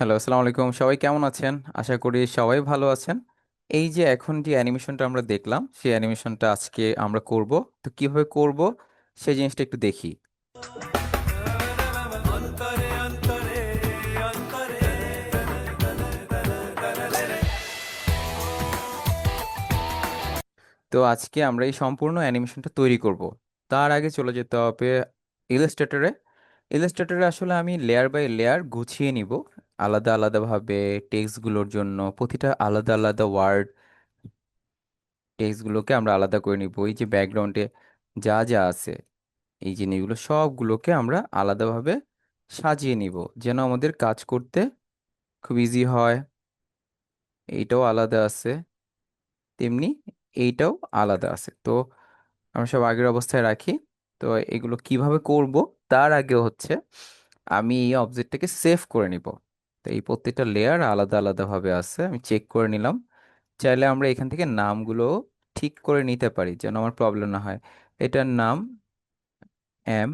Hello, আসসালামু আলাইকুম। সবাই কেমন আছেন? আশা করি সবাই ভালো আছেন। এই যে এখন যে অ্যানিমেশনটা আমরা দেখলাম, সেই অ্যানিমেশনটা আজকে আমরা করব। তো কিভাবে করব সেই জিনিসটা একটু দেখি। তো আজকে আমরা এই সম্পূর্ণ অ্যানিমেশনটা তৈরি করব। তার আগে চলে যেতে হবে ইলাস্ট্রেটরে। ইলাস্ট্রেটরে আসলে আমি লেয়ার বাই লেয়ার গুছিয়ে নিব আলাদা আলাদাভাবে। টেক্সটগুলোর জন্য প্রতিটা আলাদা আলাদা ওয়ার্ড, টেক্সটগুলোকে আমরা আলাদা করে নিব। এই যে ব্যাকগ্রাউন্ডে যা যা আছে, এই জিনিসগুলো সবগুলোকে আমরা আলাদাভাবে সাজিয়ে নিব, যেন আমাদের কাজ করতে খুব ইজি হয়। এইটাও আলাদা আছে, তেমনি এইটাও আলাদা আছে। তো আমরা সব আগের অবস্থায় রাখি। তো এগুলো কিভাবে করব, তার আগে হচ্ছে আমি এই অবজেক্টটাকে সেভ করে নিব। তো এই প্রত্যেকটা লেয়ার আলাদা আলাদা ভাবে আছে, আমি চেক করে নিলাম। চাইলে আমরা এখান থেকে নামগুলো ঠিক করে নিতে পারি, যেন আমার প্রবলেম না হয়। এটার নাম এম,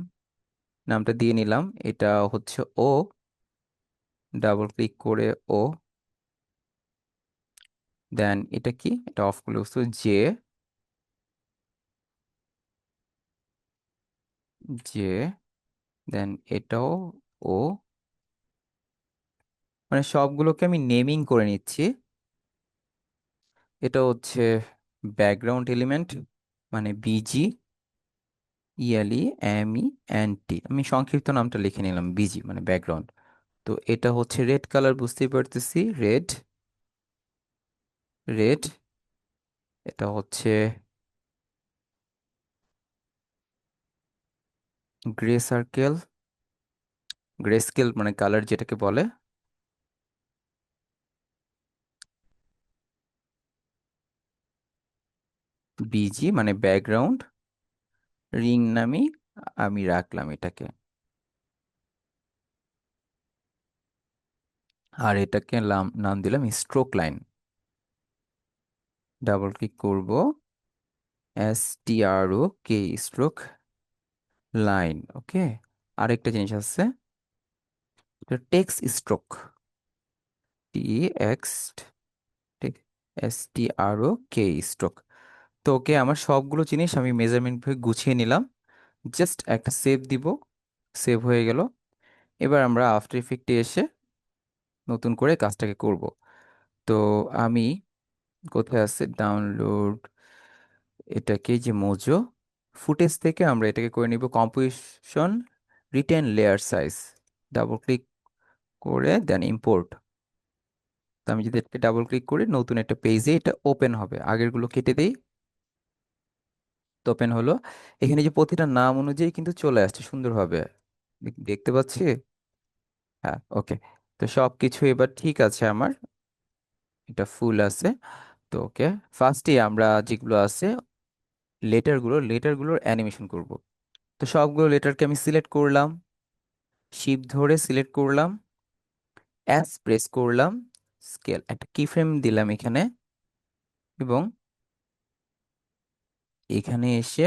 নামটা দিয়ে নিলাম। এটা হচ্ছে ও, ডাবল ক্লিক করে ও। দেন এটা কি, এটা অফ করে বস্তু জে, জে। দেন এটাও ও। মানে সবগুলোকে আমি নেমিং করে নিচ্ছি। এটা হচ্ছে ব্যাকগ্রাউন্ড এলিমেন্ট, মানে BG, ELE M E N T. আমি সংক্ষিপ্ত নামটা লিখে নিলাম, বিজি মানে ব্যাকগ্রাউন্ড। তো এটা হচ্ছে রেড কালার, বুঝতেই পারতেছি, রেড, রেড। এটা হচ্ছে গ্রে সার্কেল, গ্রে স্কেল মানে কালার যেটাকে বলে। বিজি মানে ব্যাকগ্রাউন্ড, রিং নামই আমি রাখলাম এটাকে। আর এটাকে নাম দিলাম স্ট্রোক লাইন। ডাবল ক্লিক করব, STROK, স্ট্রোক লাইন। ওকে। আরেকটা জিনিস আছে, text stroke, TX, STROK, stroke. তো ওকে, আমার সবগুলো জিনিস আমি মেজারমেন্ট গুছিয়ে নিলাম। জাস্ট একটা সেভ দিব, সেভ হয়ে গেল। এবার আমরা আফটার ইফেক্টে এসে নতুন করে কাজটাকে করব। তো আমি, কোথায় আছে ডাউনলোড, এটাকে যে মোজো ফুটেজ থেকে আমরা এটাকে করে নিব composition, written layer size. Double click করে দেন ইম্পোর্ট। তো আমি যদি এটাকে ডাবল ক্লিক করি, নতুন একটা পেজে এটা ওপেন হবে। আগেরগুলো কেটে দেই, তো ওপেন হলো। এখানে যে প্রতিটা নাম অনুযায়ী কিন্তু চলে আসছে সুন্দরভাবে, দেখতে পাচ্ছি। হ্যাঁ, ওকে। তো সবকিছু এবার ঠিক আছে আমার, এটা ফুল আছে। তো ওকে, ফার্স্টে আমরা যেগুলো আছে লেটারগুলোর অ্যানিমেশন করব। তো সবগুলো লেটারকে আমি সিলেক্ট করলাম, শিফট ধরে সিলেক্ট করলাম, এস প্রেস করলাম, স্কেল একটা কি ফ্রেম দিলাম এখানে, এবং এখানে এসে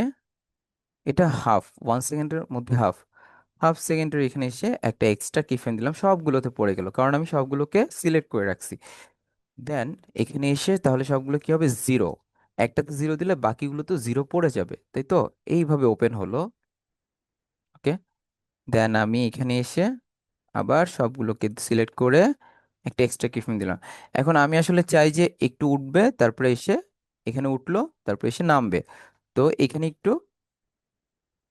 এটা হাফ, 1 সেকেন্ডের মধ্যে হাফ, হাফ সেকেন্ডের এখানে এসে একটা এক্সট্রা কি ফ্রেম দিলাম। সবগুলোতে পড়ে গেল কারণ আমি সবগুলোকে সিলেক্ট করে রাখছি। দেন এখানে এসে তাহলে সবগুলো কি হবে, জিরো। একটাতে জিরো দিলে বাকিগুলো তো জিরো পড়ে যাবে, তাই তো? এইভাবে ওপেন হলো। ওকে। দেন আমি এখানে এসে আবার সবগুলোকে সিলেক্ট করে একটা এক্সট্রা কিফ্রেম দিলাম। এখন আমি আসলে চাই যে একটু উঠবে, তারপরে এসে এখানে উঠলো, তারপরে এসে নামবে। তো এখানে একটু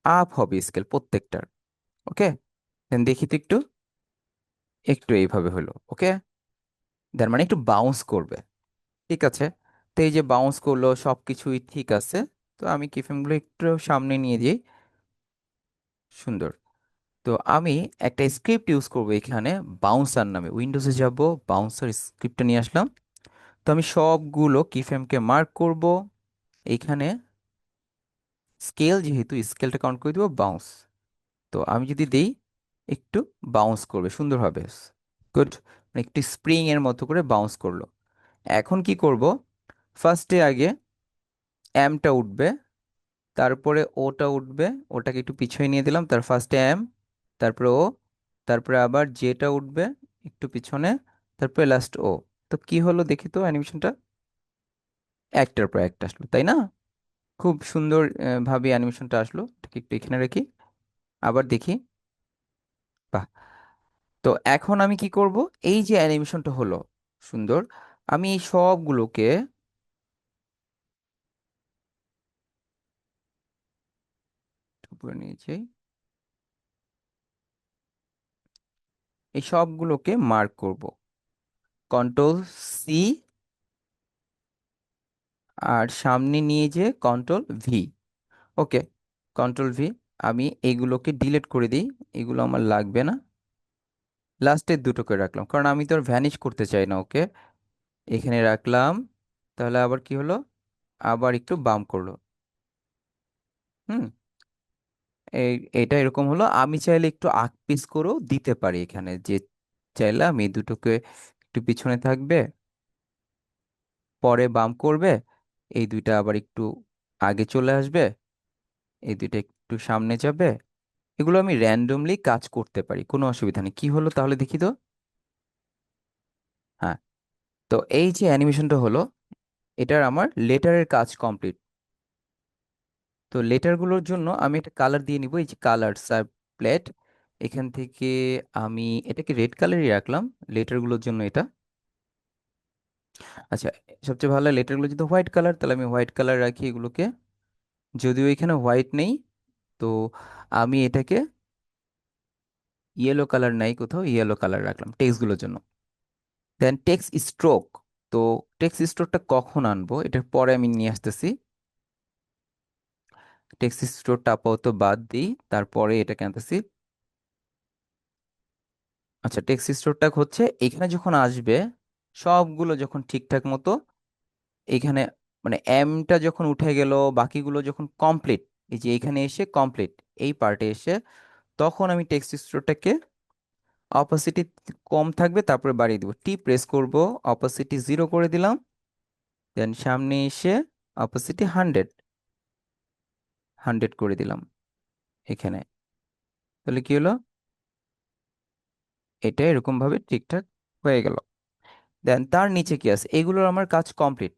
আপ হবে স্কেল প্রত্যেকটার। ওকে। দেন দেখি তো একটু, একটু এইভাবে হলো। ওকে। দেন মানে একটু বাউন্স করবে। ঠিক আছে। তো এই যে বাউন্স করলো, সবকিছুই ঠিক আছে। তো আমি কিফ্রেমগুলো একটু সামনে নিয়ে যাই, সুন্দর। তো আমি একটা স্ক্রিপ্ট ইউজ করব এখানে, বাউন্সার নামে। উইন্ডোজে যাব, বাউন্সার স্ক্রিপ্টটা নিয়ে আসলাম। তো আমি সবগুলো কিফ্রেমকে মার্ক করব এইখানে। স্কেল, যেহেতু স্কেলটা কাউন্ট করে দিব বাউন্স। তো আমি যদি দেই, একটু বাউন্স করবে সুন্দরভাবে। গুড। একটু স্প্রিং এর মতো করে বাউন্স করলো। এখন কি করব, ফার্স্টে আগে এমটা উঠবে, তারপরে ওটা উঠবে। ওটাকে একটু পিছিয়ে নিয়ে দিলাম, তার ফার্স্টে এম, তারপরে ও, তারপরে আবার জেটা উঠবে, একটু পিছনে, তারপরে লাস্ট ও। তো কি হলো দেখি তো অ্যানিমেশনটা, একটার পর একটা আসলো, তাই না? খুব সুন্দর ভাবে অ্যানিমেশনটা আসলো। এটাকে একটু এখানে রাখি, আবার দেখি। বাহ। তো এখন আমি কি করব, এই যে অ্যানিমেশনটা হলো সুন্দর, আমি এই সবগুলোকে উপরে নিয়ে যাই, এই সবগুলোকে মার্ক করব, কন্ট্রোল সি, আর সামনে নিয়ে যে কন্ট্রোল ভি। ওকে, কন্ট্রোল ভি। আমি এইগুলোকে ডিলিট করে দিই, এগুলো আমার লাগবে না। লাস্টের দুটোকে রাখলাম কারণ আমি তো আর ভ্যানিশ করতে চাই না ওকে। এখানে রাখলাম। তাহলে আবার কি হলো, আবার একটু বাম করলো। হুম। এই, এটা এরকম হলো। আমি চাইলে একটু আগ পিস করেও দিতে পারি এখানে, যে চাইলাম এই দুটোকে একটু পিছনে থাকবে, পরে বাম করবে, এই দুইটা আবার একটু আগে চলে আসবে, এই দুইটা একটু সামনে যাবে। এগুলো আমি র্যান্ডমলি কাজ করতে পারি, কোনো অসুবিধা নেই। কি হলো তাহলে দেখি তো। হ্যাঁ। তো এই যে অ্যানিমেশনটা হলো, এটার আমার লেটারের কাজ কমপ্লিট। তো লেটারগুলোর জন্য আমি একটা কালার দিয়ে নিব, এই যে কালার সাবপ্লেট, এখান থেকে আমি এটাকে রেড কালারই রাখলাম লেটারগুলোর জন্য এটা। আচ্ছা, সবচেয়ে ভালো লেটারগুলো যদি হোয়াইট কালার, তাহলে আমি হোয়াইট কালার রাখি এগুলোকে। যদিও এখানে হোয়াইট নেই, তো আমি এটাকে ইয়েলো কালার, নাই কোথাও, ইয়েলো কালার রাখলাম টেক্সটগুলোর জন্য। দেন টেক্সট স্ট্রোক। তো টেক্সট স্ট্রোকটা কখন আনবো এটার পরে আমি নিয়ে আসতেছি। টেক্সট স্টোরটা আপাতত বাদ দিই, তারপরে এটাকে আনতেছি। আচ্ছা, টেক্সট স্টোরটা হচ্ছে এখানে যখন আসবে, সবগুলো যখন ঠিকঠাক মতো এখানে, মানে এমটা যখন উঠে গেল, বাকিগুলো যখন কমপ্লিট, এই যে এখানে এসে কমপ্লিট এই পার্টে এসে, তখন আমি টেক্সট স্টোরটাকে অপাসিটি কম থাকবে তারপরে বাড়িয়ে দিব, টি প্রেস করব, অপাসিটি 0 করে দিলাম। দেন সামনে এসে অপাসিটি 100 করে দিলাম এখানে। তাহলে কি হলো, এটা এরকম ভাবে ঠিকঠাক হয়ে গেল। দেন তার নিচে কি আছে, এগুলোর আমার কাজ complete.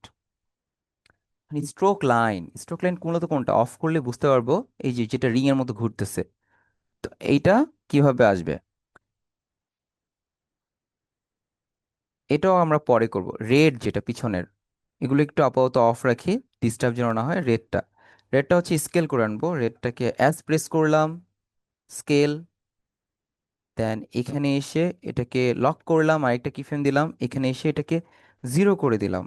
Stroke line, stroke line মূলত কোনটা অফ করলে বুঝতে পারবো, এই যে যেটা রিং এর মতো ঘুরতেছে। তো এইটা কিভাবে আসবে, এটাও আমরা পরে করব। রেড যেটা পিছনের, এগুলো একটু আপাতত অফ রাখি, ডিস্টার্ব যেন না হয়। রেডটা, রেডটা হচ্ছে স্কেল করে আনবো, রেডটাকে অ্যাজ প্রেস করলাম, স্কেল। দেন এখানে এসে এটাকে লক করলাম, আরেকটা কিফ্রেম দিলাম, এখানে এসে এটাকে 0 করে দিলাম।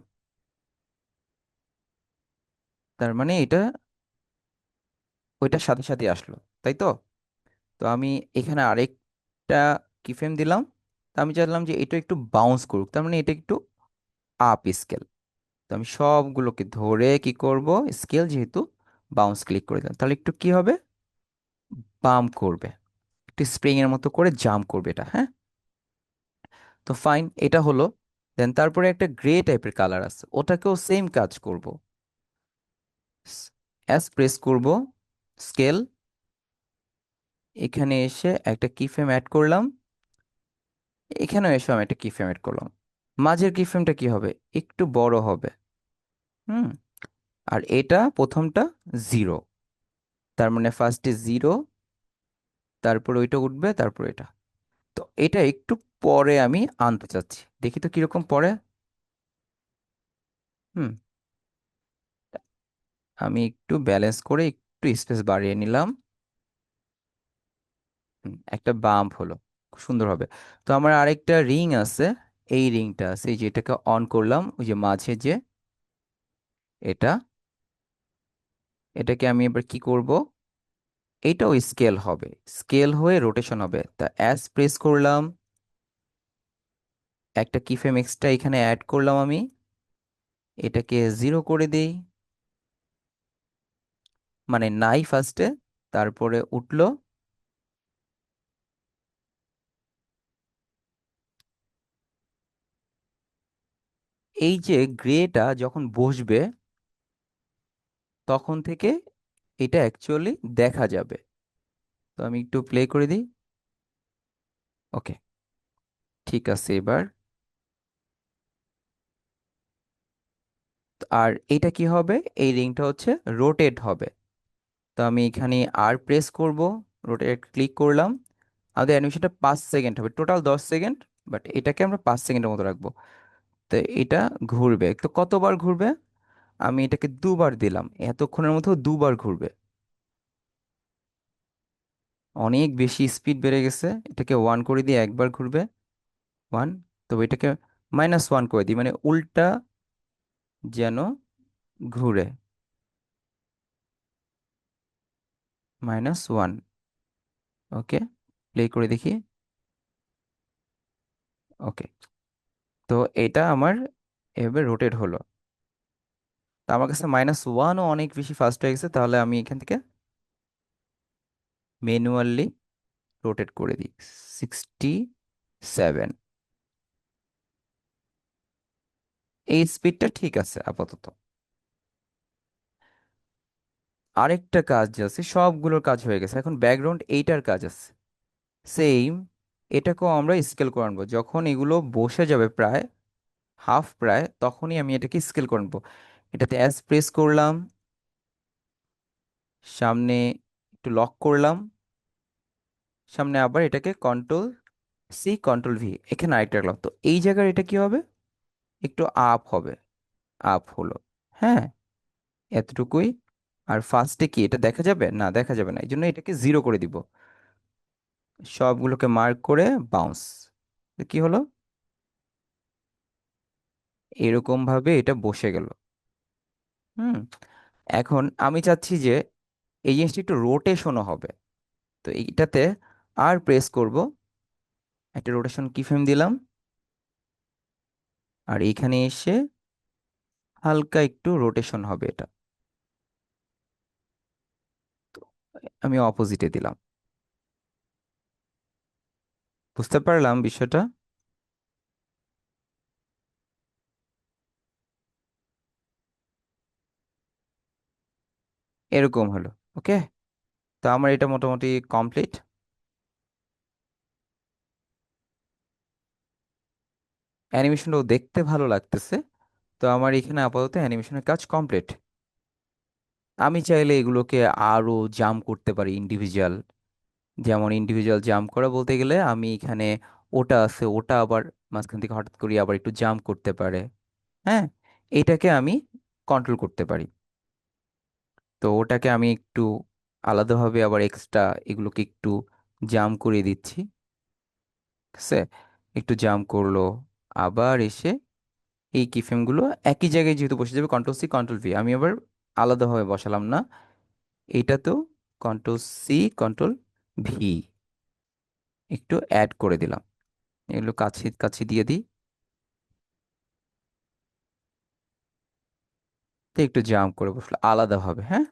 তার মানে এটা ওইটার সাথে সাথে আসলো, তাই তো? তো আমি এখানে আরেকটা কিফ্রেম দিলাম। তো আমি চাইলাম যে এটা একটু বাউন্স করুক, তার মানে এটা একটু আপ স্কেল। তো আমি সবগুলোকে ধরে কি করব, স্কেল যেহেতু, বাউন্স ক্লিক করে দিলাম, তাহলে একটু কি হবে, বাম করবে, একটু স্প্রিং এর মতো করে জাম্প করবে এটা, হ্যাঁ। তো ফাইন, এটা হলো। দেন তারপরে একটা গ্রে টাইপের কালার আছে, ওটাকেও সেম কাজ করব। এস প্রেস করব, স্কেল, এখানে এসে একটা কিফ্রেম অ্যাড করলাম, এখানেও এসে আমি একটা কিফ্রেম অ্যাড করলাম। মাঝের কিফ্রেমটা কি হবে, একটু বড় হবে। হুম। আর এটা প্রথমটা 0, তার মানে ফার্স্টে 0, তারপর ওইটা উঠবে, তারপর এটা। তো এটা একটু পরে আমি আনতে চাচ্ছি, দেখি তো কিরকম পরে। হুম। আমি একটু ব্যালেন্স করে একটু স্পেস বাড়িয়ে নিলাম। একটা বাম্প হলো, খুব সুন্দর হবে। তো আমার আরেকটা রিং আছে, এই রিংটা আছে, এই যে এটাকে অন করলাম, ওই যে মাঝে যে এটা, এটাকে আমি এবার কি করব, এটাও স্কেল হবে, স্কেল হয়ে রোটেশন হবে। তা অ্যাজ প্রেস করলাম, একটা কিফ্রেম এক্সট্রা এখানে অ্যাড করলাম আমি, এটাকে 0 করে দিই, মানে নাই ফার্স্টে, তারপরে উঠলো। এই যে গ্রেটা যখন বসবে, তখন থেকে এটা অ্যাকচুয়ালি দেখা যাবে। তো আমি একটু প্লে করে দিই। ওকে। ঠিক আছে এবার। আর এটা কি হবে? এই রিংটা হচ্ছে রোটেট হবে। তো আমি এখানে আর প্রেস করব, রোটেট ক্লিক করলাম। আমাদের অ্যানিমেশনটা 5 সেকেন্ড হবে, টোটাল 10 সেকেন্ড, বাট এটাকে আমরা 5 সেকেন্ডের মতো রাখবো। তো এটা ঘুরবে, তো কতবার ঘুরবে? আমি এটাকে দুবার দিলাম, এতক্ষণের মধ্যে দুবার ঘুরবে। অনেক বেশি স্পিড বেড়ে গেছে, এটাকে 1 করে দিয়ে একবার ঘুরবে। 1। তো এটাকে -1 করে দিই, মানে উল্টা যেন ঘুরে। -1। ওকে, প্লে করে দেখি। ওকে, তো এটা আমার এভাবে রোটেট হলো। তো আমার কাছে -1ও অনেক বেশি ফাস্ট হয়ে গেছে, তাহলে আমি এখান থেকে ম্যানুয়ালি রোটেট করে দিই 67। এই স্পিডটা ঠিক আছে আপাতত। আরেকটা কাজ আছে, সবগুলোর কাজ হয়ে গেছে, এখন ব্যাকগ্রাউন্ড এইটার কাজ আছে সেম। এটাকেও আমরা স্কেল করে আনবো, যখন এগুলো বসে যাবে প্রায় হাফ প্রায়, তখনই আমি এটাকে স্কেল করে আনবো। এটাতে অ্যাজ প্রেস করলাম, সামনে একটু লক করলাম, সামনে আবার এটাকে Ctrl+C Ctrl+V, এখানে আরেকটা রাখলাম। তো এই জায়গায় এটা কি হবে? একটু আপ হবে। আপ হলো। হ্যাঁ, এতটুকুই। আর ফার্স্টে কি এটা দেখা যাবে? না, দেখা যাবে না, এই জন্য এটাকে 0 করে দিব। সবগুলোকে মার্ক করে বাউন্স। কি হলো? এরকম ভাবে এটা বসে গেল। হুম। এখন আমি চাচ্ছি যে এই জিনিসটা একটু রোটেশনও হবে। তো এইটাতে আর প্রেস করব, একটা রোটেশন কি ফ্রেম দিলাম, আর এইখানে এসে হালকা একটু রোটেশন হবে এটা। তো আমি অপোজিটে দিলাম। বুঝতে পারলাম বিষয়টা? এরকম হলো। ওকে, তো আমার এটা মোটামুটি কমপ্লিট। অ্যানিমেশনটাও দেখতে ভালো লাগতেছে। তো আমার এখানে আপাতত অ্যানিমেশনের কাজ কমপ্লিট। আমি চাইলে এগুলোকে আরো জাম্প করতে পারি ইন্ডিভিজুয়াল। যেমন ইন্ডিভিজুয়াল জাম্প করা বলতে গেলে আমি এখানে ওটা আছে, ওটা আবার মাঝখান থেকে হঠাৎ করে আবার একটু জাম্প করতে পারে। হ্যাঁ, এটাকে আমি কন্ট্রোল করতে পারি। তো ওটাকে আমি একটু আলাদাভাবে আবার এক্সট্রা এগুলোকে একটু জাম্প করে দিচ্ছি। ঠিক আছে, একটু জাম্প করলো, আবার এসে এই কিফ্রেমগুলো একই জায়গায় যেহেতু বসে যাবে, Ctrl+C Ctrl+V, আমি আবার আলাদাভাবে বসালাম না। এইটাতেও Ctrl+C Ctrl+V একটু অ্যাড করে দিলাম। এগুলো কাছে কাছে দিয়ে দিই। তো একটু জাম্প করে বসলো আলাদাভাবে। হ্যাঁ,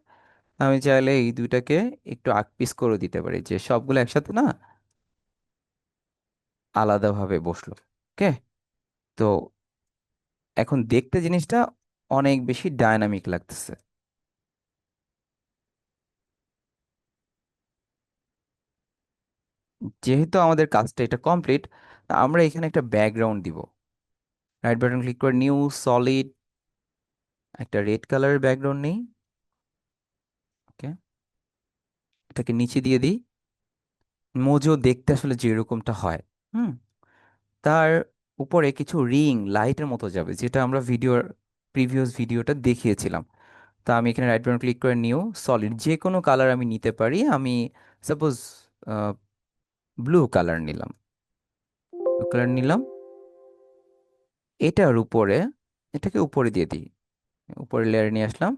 আমি চাইলে এই দুইটাকে একটু আকপিস করে দিতে পারি, যে সবগুলো একসাথে না, আলাদাভাবে বসলো। ওকে, তো এখন দেখতে জিনিসটা অনেক বেশি ডায়নামিক লাগতেছে। যেহেতু আমাদের কাজটা এটা কমপ্লিট, আমরা এখানে একটা ব্যাকগ্রাউন্ড দিব। রাইট বাটন ক্লিক করে নিউ সলিড, একটা রেড কালারের ব্যাকগ্রাউন্ড নেই। ওকে, এটাকে নিচে দিয়ে দিই। মোজো দেখতে আসলে যেরকমটা হয়, হুম, তার উপরে কিছু রিং লাইটের মতো যাবে, যেটা আমরা প্রিভিয়াস ভিডিওটা দেখিয়েছিলাম। তা আমি এখানে রাইট বাটন ক্লিক করে নিউ সলিড, যে কোনো কালার আমি নিতে পারি। আমি সাপোজ ব্লু কালার নিলাম। ব্লু কালার নিলাম। এটার উপরে, এটাকে উপরে দিয়ে দিই, উপরে লেয়ারে নিয়ে আসলাম।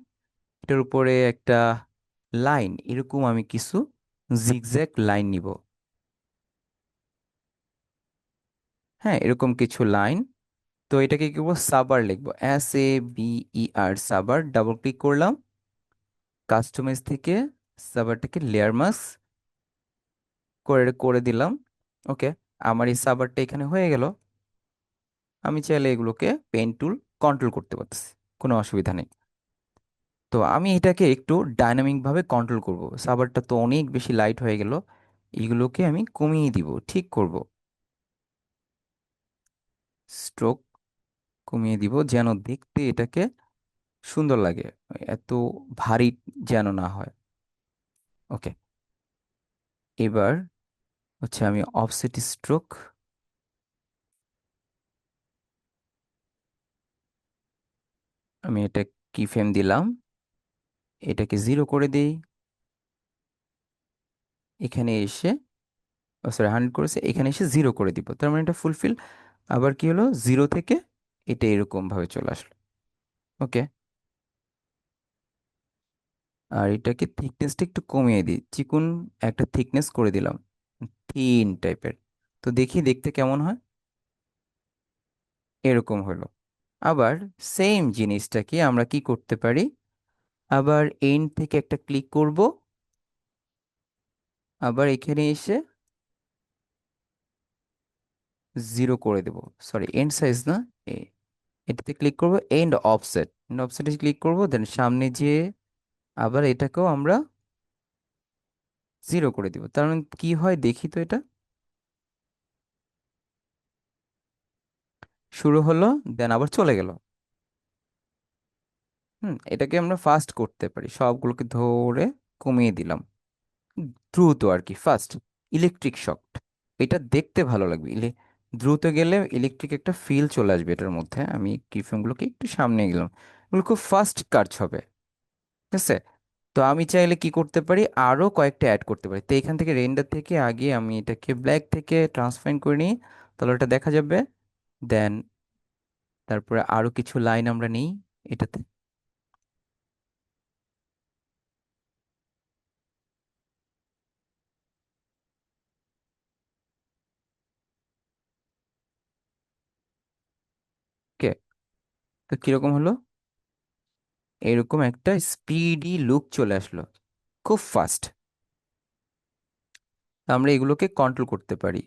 এটার উপরে একটা লাইন, এরকম আমি কিছু জিগজ্যাগ লাইন নিব। হ্যাঁ, এরকম কিছু লাইন। তো এটাকে কি করবো? সাবার লিখবো, SABER, সাবার। ডাবল ক্লিক করলাম, কাস্টমাইজ থেকে সাবারটাকে লেয়ার মাস্ক করে করে দিলাম। ওকে, আমার এই সাবারটা এখানে হয়ে গেল। আমি চাইলে এগুলোকে পেন টুল কন্ট্রোল করতে পারতেছি, কোনো অসুবিধা নেই। তো আমি এটাকে একটু ডাইনামিক ভাবে কন্ট্রোল করব। সাভারটা তো অনেক বেশি লাইট হয়ে গেল, এগুলোকে আমি কমিয়ে দিব, ঠিক করব। স্ট্রোক কমিয়ে দিব যেন দেখতে এটাকে সুন্দর লাগে, এত ভারী যেন না হয়। ওকে, এবার হচ্ছে আমি অফসেট স্ট্রোক, আমি এটা কি ফ্রেম দিলাম, এটাকে 0 করে দিই। এখানে এসে, সরি 100 করেছে, এখানে এসে 0 করে দিব, তার মানে এটা ফুলফিল। আবার কি হলো, 0 থেকে এটা এরকম ভাবে চলে আসলো। ওকে, আর এটাকে থিকনেসটা একটু কমিয়ে দিই, চিকুন একটা থিকনেস করে দিলাম, 3 টাইপের। তো দেখি দেখতে কেমন হয়। এরকম হলো। আবার সেম জিনিসটাকে আমরা কি করতে পারি, আবার এন্ড থেকে একটা ক্লিক করব, আবার এখানে এসে 0 করে দেব। সরি, এন্ড সাইজ না, এ- এটাতে ক্লিক করব, এন্ড অফসেট, এন্ড অফসেটে ক্লিক করব, দেন সামনে যে আবার এটাকেও আমরা 0 করে দিব। তার মানে কি হয় দেখি তো এটা, শুরু হলো, দেন আবার চলে গেল। এটাকে আমরা ফাস্ট করতে পারি, সবগুলোকে ধরে কমিয়ে দিলাম, দ্রুত আর কি, ফাস্ট। ইলেকট্রিক শক, এটা দেখতে ভালো লাগবে, দ্রুত গেলে ইলেকট্রিক একটা ফিল চলে আসবে এটার মধ্যে। আমি কিফ্রেমগুলোকে একটু সামনে গেলাম, এগুলো খুব ফাস্ট কাজ হবে। ঠিক আছে, তো আমি চাইলে কি করতে পারি, আরো কয়েকটা অ্যাড করতে পারি। তো এখান থেকে রেন্ডার থেকে আগে আমি এটাকে ব্ল্যাক থেকে ট্রান্সফারেন্ট করে নিই, তাহলে এটা দেখা যাবে। দেন তারপরে আরো কিছু লাইন আমরা নিই এটাতে। ওকে, তো কিরকম হলো, এরকম একটা স্পিডি লুক চলে আসলো, খুব ফাস্ট। আমরা এগুলোকে কন্ট্রোল করতে পারি,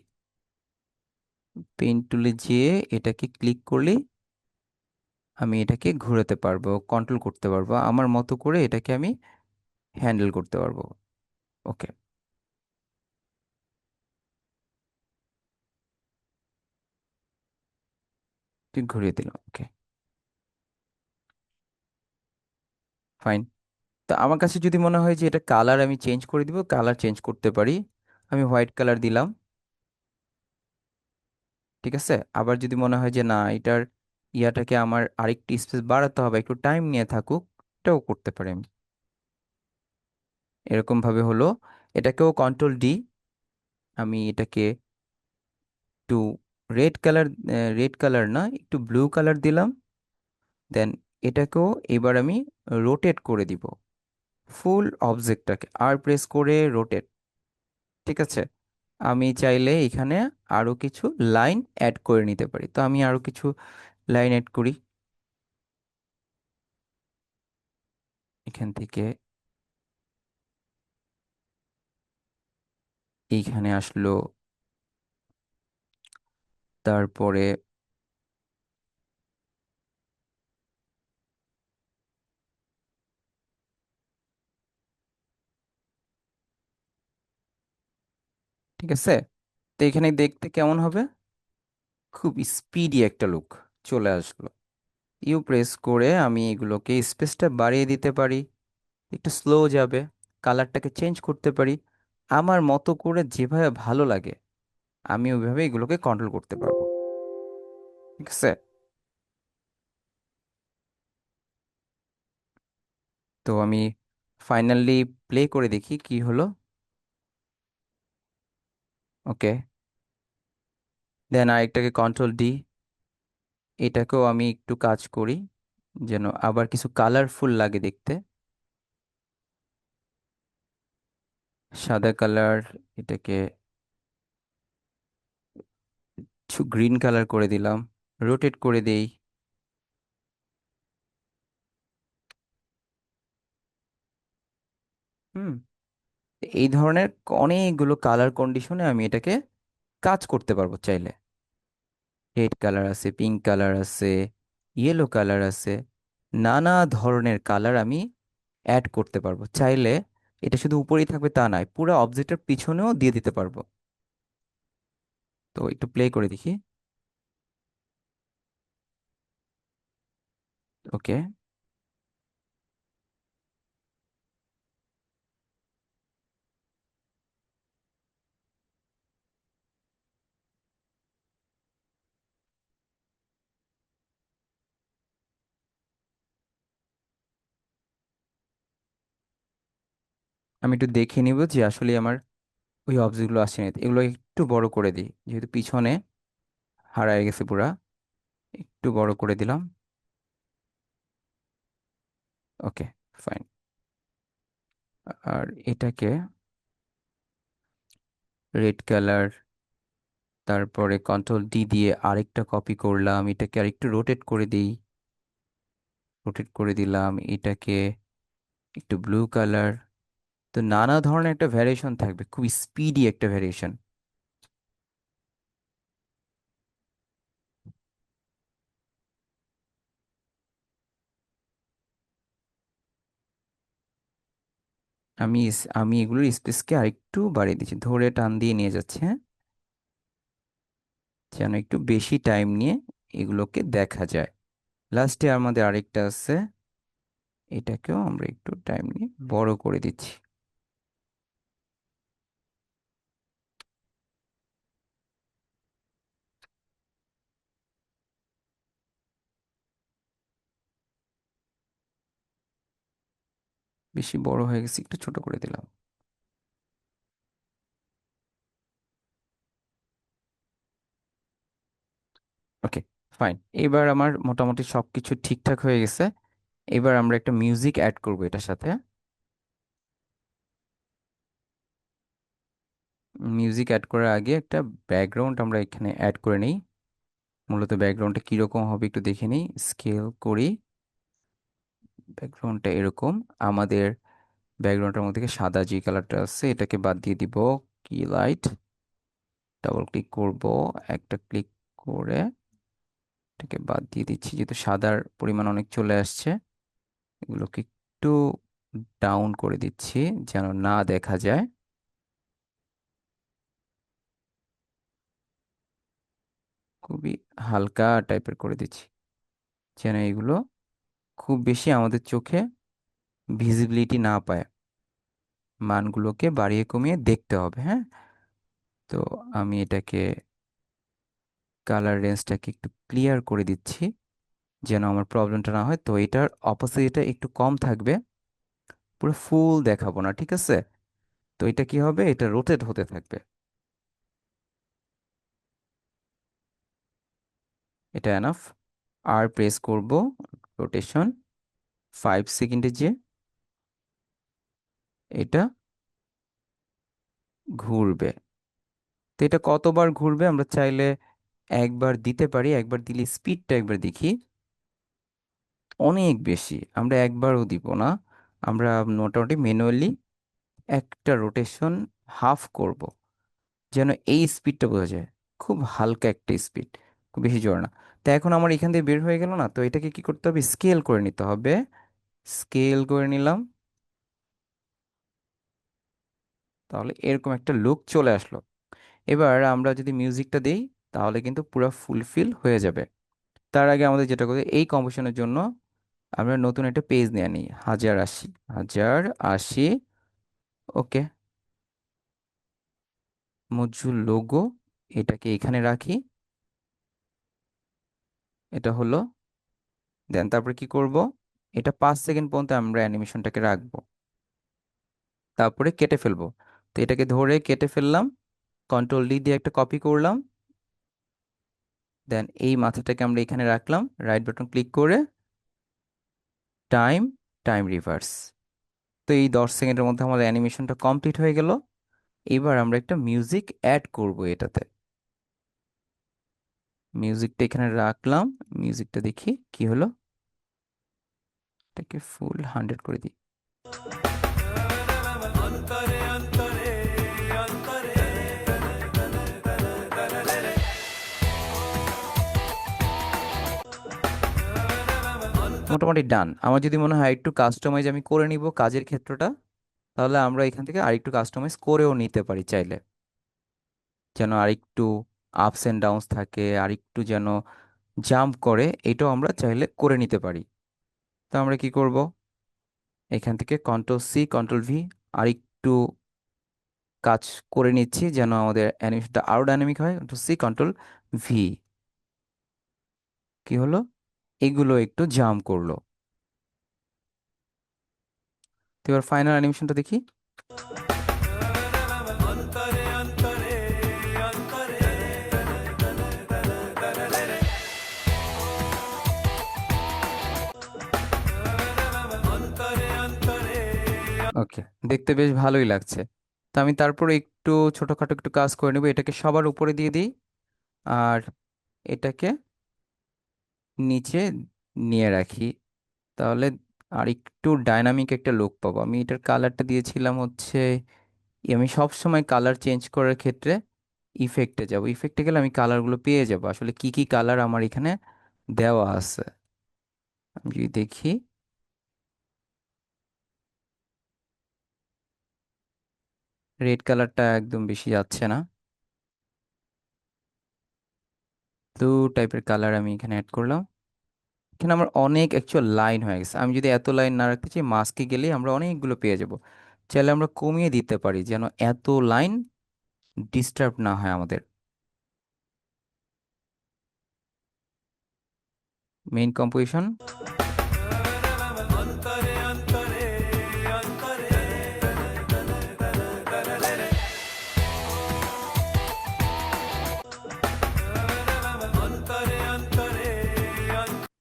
পেন টুলে যেয়ে এটাকে ক্লিক করলে আমি এটাকে ঘোরাতে পারবো, কন্ট্রোল করতে পারবো আমার মতো করে, এটাকে আমি হ্যান্ডেল করতে পারবো। ওকে, ঠিক ঘুরিয়ে দিলাম। ওকে, ফাইন। তো আমার কাছে যদি মনে হয় যে এটা কালার আমি চেঞ্জ করে দিব, কালার চেঞ্জ করতে পারি, আমি হোয়াইট কালার দিলাম। ঠিক আছে, আবার যদি মনে হয় যে না, এটার ইয়াটাকে আমার আরেকটু স্পেস বাড়াতে হবে, একটু টাইম নিয়ে থাকুক, এটাও করতে পারি আমি। এরকম ভাবে হলো। এটাকেও কন্ট্রোল ডি, আমি এটাকে একটু রেড কালার, রেড কালার না, একটু ব্লু কালার দিলাম। দেন এটাকেও এবার আমি রোটেট করে দিব, ফুল অবজেক্টটাকে আর প্রেস করে রোটেট। ঠিক আছে, আমি চাইলে এখানে আরো কিছু লাইন অ্যাড করে নিতে পারি, তো আমি আরো কিছু লাইন অ্যাড করি। এখান থেকে এইখানে আসলো, তারপরে ঠিক আছে, তো এখানে দেখতে কেমন হবে, খুব স্পিডি একটা লুক চলে আসলো। ইউ প্রেস করে আমি এগুলোকে স্পেসটা বাড়িয়ে দিতে পারি, একটু স্লো যাবে, কালারটাকে চেঞ্জ করতে পারি, আমার মতো করে যেভাবে ভালো লাগে আমি ওইভাবে এগুলোকে কন্ট্রোল করতে পারবো। ঠিক আছে, তো আমি ফাইনালি প্লে করে দেখি কি হলো। ওকে, দেন আরেকটাকে কন্ট্রোল ডি, এটাকেও আমি একটু কাজ করি যেন আবার কিছু কালারফুল লাগে দেখতে। সাদা কালার, এটাকে কিছু গ্রিন কালার করে দিলাম, রোটেট করে দেই। হুম, এই ধরনের অনেকগুলো কালার কন্ডিশনে আমি এটাকে কাজ করতে পারবো চাইলে। রেড কালার আছে, পিঙ্ক কালার আছে, ইয়েলো কালার আছে, নানা ধরনের কালার আমি অ্যাড করতে পারবো চাইলে। এটা শুধু উপরেই থাকবে তা নয়, পুরো অবজেক্টের পিছনেও দিয়ে দিতে পারবো। তো একটু প্লে করে দেখি। ওকে, আমি একটু দেখে নিব যে আসলে আমার ওই অবজেক্টগুলো আসছে না, এগুলো একটু বড় করে দিই যেহেতু পিছনে হারায় গেছে পুরা। একটু বড় করে দিলাম। ওকে, ফাইন। আর এটাকে রেড কালার, তারপরে কন্ট্রোল D দিয়ে আরেকটা কপি করলাম, এটাকে আরেকটু রোটেট করে দিই। রোটেট করে দিলাম এটাকে, একটু ব্লু কালার। তো নানা ধরনের একটা ভ্যারিয়েশন থাকবে, খুব স্পিডি একটা ভ্যারিয়েশন। আমি এগুলোর স্পেসকে আরেকটু বাড়িয়ে দিচ্ছি, ধরে টান দিয়ে নিয়ে যাচ্ছে, হ্যাঁ, যেন একটু বেশি টাইম নিয়ে এগুলোকে দেখা যায়। লাস্টে আমাদের আরেকটা আছে, এটাকেও আমরা একটু টাইম নিয়ে বড় করে দিচ্ছি। বেশি বড় হয়ে গেছে, একটু ছোট করে দিলাম। ওকে, ফাইন। এবার আমার মোটামুটি সবকিছু ঠিকঠাক হয়ে গেছে। এবার আমরা একটা মিউজিক অ্যাড করব এটার সাথে। মিউজিক অ্যাড করার আগে একটা ব্যাকগ্রাউন্ড আমরা এখানে অ্যাড করে নিই। মূলত ব্যাকগ্রাউন্ডটা কীরকম হবে একটু দেখে নিই, স্কেল করি। ব্যাকগ্রাউন্ডটা এরকম। আমাদের ব্যাকগ্রাউন্ডের মধ্যে থেকে সাদা যে কালারটা আছে এটাকে বাদ দিয়ে দিব। কি লাইট, ডাবল ক্লিক করব, একটা ক্লিক করে এটাকে বাদ দিয়ে দিচ্ছি যেহেতু সাদার পরিমাণ অনেক চলে আসছে। এগুলোকে একটু ডাউন করে দিচ্ছি যেন না দেখা যায়। খুবই হালকা টাইপের করে দিচ্ছি যেন এগুলো খুব বেশি আমাদের চোখে ভিজিবিলিটি না পায়। মানগুলোকে বাড়িয়ে কমিয়ে দেখতে হবে, হ্যাঁ। তো আমি এটাকে কালার রেঞ্জটাকে একটু ক্লিয়ার করে দিচ্ছি যেন আমার প্রবলেমটা না হয়। তো এটার অপোজিটটা একটু কম থাকবে, পুরো ফুল দেখাবো না, ঠিক আছে। তো এটা কি হবে, এটা রোটেট হতে থাকবে। এটা এনাফ। আর প্রেস করব, রোটেশন 5 সেকেন্ডে যে এটা ঘুরবে। তো এটা কতবার ঘুরবে আমরা চাইলে একবার দিতে পারি, একবার দিলে স্পিডটা একবার দেখি। অনেক বেশি আমরা একবারও দিব না, আমরা মোটামুটি ম্যানুয়ালি একটা রোটেশন হাফ করব যেন এই স্পিডটা বোঝা যায়। খুব হালকা একটা স্পিড, খুব বেশি জোর না। তো এখন আমার এখান দিয়ে বের হয়ে গেল না, তো এটাকে কি করতে হবে, স্কেল করে নিতে হবে। স্কেল করে নিলাম, তাহলে এরকম একটা লুক চলে আসলো। এবার আমরা যদি মিউজিকটা দেই তাহলে কিন্তু পুরো ফুলফিল হয়ে যাবে। তার আগে আমাদের যেটা করতে, এই কম্পোজিশনের জন্য আমরা নতুন একটা পেজ নিয়ে নিই, 1080। 1080। ওকে, মজুল লোগো, এটাকে এখানে রাখি। এটা হলো। দেন তারপরে কি করব, এটা 5 সেকেন্ড পর্যন্ত আমরা অ্যানিমেশনটাকে রাখবো, তারপরে কেটে ফেলবো। তো এটাকে ধরে কেটে ফেললাম, কন্ট্রোল D দিয়ে একটা কপি করলাম। দেন এই মাথাটাকে আমরা এখানে রাখলাম, রাইট বাটন ক্লিক করে টাইম, টাইম রিভার্স। তো এই 10 সেকেন্ডের মধ্যে আমাদের অ্যানিমেশনটা কমপ্লিট হয়ে গেল। এবার আমরা একটা মিউজিক অ্যাড করব এটাতে। মিউজিকটা এখানে রাখলাম, মিউজিকটা দেখি কি হলো। এটাকে ফুল 100 করে দিই। মোটামুটি ডান। আমার যদি মনে হয় একটু কাস্টমাইজ আমি করে নিব কাজের ক্ষেত্রটা, তাহলে আমরা এখান থেকে আরেকটু কাস্টমাইজ করেও নিতে পারি চাইলে, যেন আরেকটু আপস এন্ড ডাউনস থাকে, আরেকটু যেন জাম্প করে, এটাও আমরা চাইলে করে নিতে পারি। তো আমরা কি করব, এখান থেকে কন্ট্রোল সি কন্ট্রোল ভি আর একটু কাজ করে নিচ্ছি যেন আমাদের অ্যানিমেশনটা আরো ডাইনামিক হয়। কন্ট্রোল সি কন্ট্রোল ভি, কি হলো, এগুলো একটু জাম্প করলো। তো এবার ফাইনাল অ্যানিমেশনটা দেখি। ওকে, দেখতে বেশ ভালোই লাগছে। তো আমি তারপরে একটু ছোটখাটো একটু কাজ করে নেবো, এটাকে সবার উপরে দিয়ে দিই আর এটাকে নিচে নিয়ে রাখি, তাহলে আর একটু ডাইনামিক একটা লুক পাবো। আমি এটার কালারটা দিয়েছিলাম হচ্ছে, আমি সব সময় কালার চেঞ্জ করার ক্ষেত্রে ইফেক্টে যাব, ইফেক্টে গেলে আমি কালারগুলো পেয়ে যাব আসলে কি কি কালার আমার এখানে দেওয়া আছে। আমি যদি দেখি, রেড কালারটা একদম বেশি যাচ্ছে না, ব্লু টাইপের কালার আমি এখানে অ্যাড করলাম। এখানে আমার অনেক অ্যাকচুয়াল লাইন হয়ে গেছে, আমি যদি এত লাইন না রাখতে চাই মাস্কে গেলেই আমরা অনেকগুলো পেয়ে যাব। চাইলে আমরা কমিয়ে দিতে পারি যেন এত লাইন ডিস্টার্ব না হয় আমাদের। মেইন কম্পোজিশন,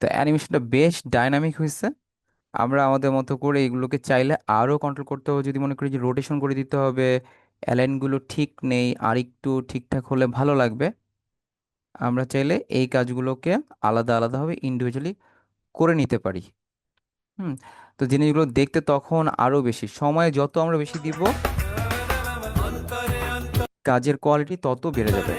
তো অ্যানিমেশনটা বেশ ডাইনামিক হয়েছে। আমরা আমাদের মতো করে এগুলোকে চাইলে আরো কন্ট্রোল করতে হবে, যদি মনে করি যে রোটেশন করে দিতে হবে, অ্যালাইনগুলো ঠিক নেই, আর একটু ঠিকঠাক হলে ভালো লাগবে, আমরা চাইলে এই কাজগুলোকে আলাদা আলাদাভাবে ইন্ডিভিজুয়ালি করে নিতে পারি। হুম। তো জিনিসগুলো দেখতে তখন আরো বেশি সময় যত আমরা বেশি দিব, কাজের কোয়ালিটি তত বেড়ে যাবে।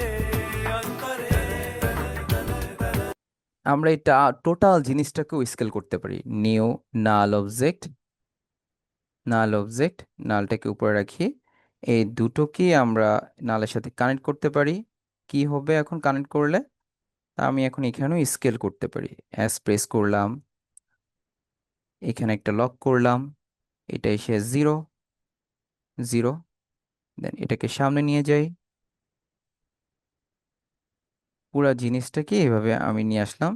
আমরা এটা টোটাল জিনিসটাকেও স্কেল করতে পারি। New null object, null object, নালটাকে উপরে রাখি, এই দুটোকে আমরা নালের সাথে কানেক্ট করতে পারি। কি হবে এখন কানেক্ট করলে, আমি এখন এখানেও স্কেল করতে পারি। অ্যাস প্রেস করলাম, এখানে একটা লক করলাম, এটা এসে 0 0, দেন এটাকে সামনে নিয়ে যাই, পুরা জিনিসটাকে এভাবে আমি নিয়ে আসলাম।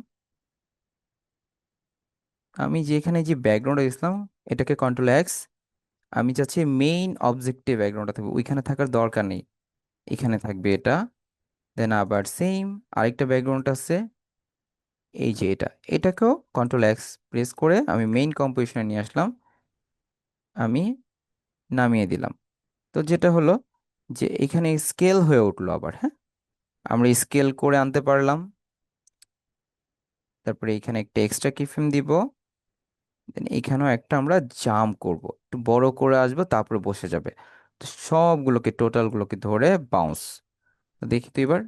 আমি যেখানে যে ব্যাকগ্রাউন্ড দিয়েছিলাম, এটাকে কন্ট্রোল এক্স, আমি চাচ্ছি মেইন অবজেক্টে ব্যাকগ্রাউন্ডটা থাকবে, ওইখানে থাকার দরকার নেই, এখানে থাকবে এটা। দেন আবার সেম আরেকটা ব্যাকগ্রাউন্ড আছে, এই যে এটা, এটাকেও কন্ট্রোল এক্স প্রেস করে আমি মেইন কম্পোজিশনে নিয়ে আসলাম, আমি নামিয়ে দিলাম। তো যেটা হলো যে এখানে স্কেল হয়ে উঠলো আবার, হ্যাঁ, আমরা স্কেল করে আনতে পারলাম। তারপরে এখানে একটা এক্সট্রা কিফ্রেম দিব, দেন এখানেও একটা আমরা জাম্প করব, একটু বড় করে আসবো তারপরে বসে যাবে। তো সবগুলোকে টোটালগুলোকে ধরে বাউন্স, দেখি তো এবার,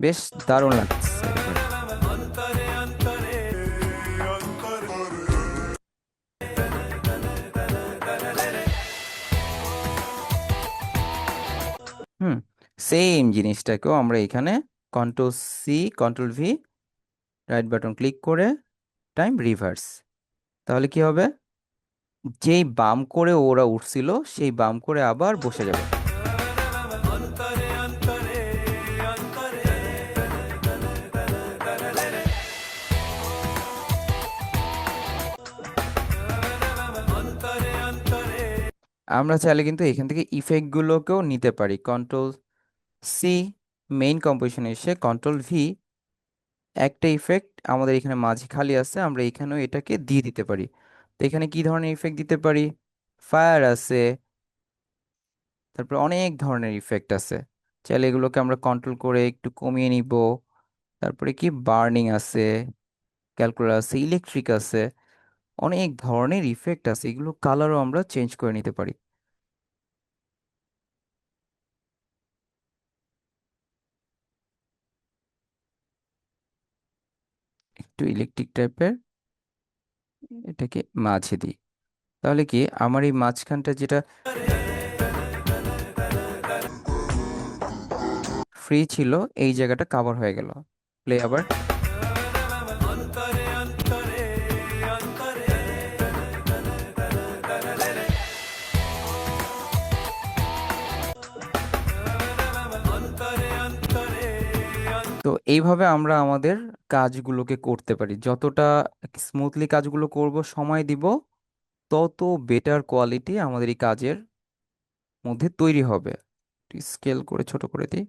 বেশ দারুণ লাগছে এবার। হুম, সেম জিনিসটাকেও আমরা এখানে control C control V, right button click করে টাইম রিভার্স, তাহলে কি হবে, যেই বাম করে ওরা উঠছিল সেই বাম করে আবার বসে যাবে। আমরা চাইলে কিন্তু এখান থেকে ইফেক্ট গুলোকেও নিতে পারি, কন্ট্রোল সি, মেইন কম্পোজিশনে এসে কন্ট্রোল ভি, একটা ইফেক্ট আমাদের এখানে মাঝে খালি আছে, আমরা এখানেও এটাকে দিয়ে দিতে পারি। তো এখানে কি ধরনের ইফেক্ট দিতে পারি, ফায়ার আছে, তারপর অনেক ধরনের ইফেক্ট আছে, চাইলে এগুলোকে আমরা কন্ট্রোল করে একটু কমিয়ে নিব। তারপরে কি বার্নিং আছে, ক্যালকুলার আছে, ইলেকট্রিক আছে, অনেক ধরনের ইফেক্ট আছে, এগুলো কালারও আমরা চেঞ্জ করে নিতে পারি। একটু ইলেকট্রিক টাইপের এটাকে মাঝে দিই, তাহলে কি আমার এই মাঝখানটা যেটা ফ্রি ছিল, এই জায়গাটা কাভার হয়ে গেল। প্লে আবার, এইভাবে আমরা আমাদের কাজগুলোকে করতে পারি। যতটা স্মুথলি কাজগুলো করব, সময় দিব, তত বেটার কোয়ালিটি আমাদের এই কাজের মধ্যে তৈরি হবে। স্কেল করে ছোট করে দিই।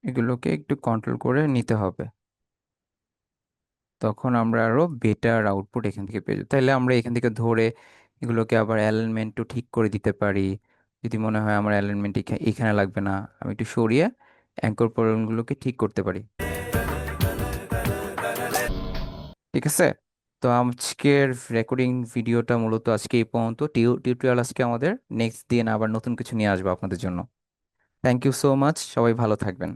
এগুলোকে একটু কন্ট্রোল করে নিতে হবে, তখন আমরা আরো বেটার আউটপুট এখান থেকে পেয়ে যাবো। তাহলে আমরা এখান থেকে ধরে এগুলোকে আবার অ্যালাইনমেন্টও ঠিক করে দিতে পারি। যদি মনে হয় আমার অ্যালাইনমেন্ট এখানে লাগবে না, আমি একটু সরিয়ে অ্যাঙ্কর পয়েন্টগুলোকে ঠিক করতে পারি। ঠিক আছে। তো আজকের রেকর্ডিং ভিডিওটা মূলত আজকে এই পর্যন্ত। টিউটোরিয়াল আজকে আমাদের, নেক্সট দিন আবার নতুন কিছু নিয়ে আসবো আপনাদের জন্য। থ্যাংক ইউ সো মাচ, সবাই ভালো থাকবেন।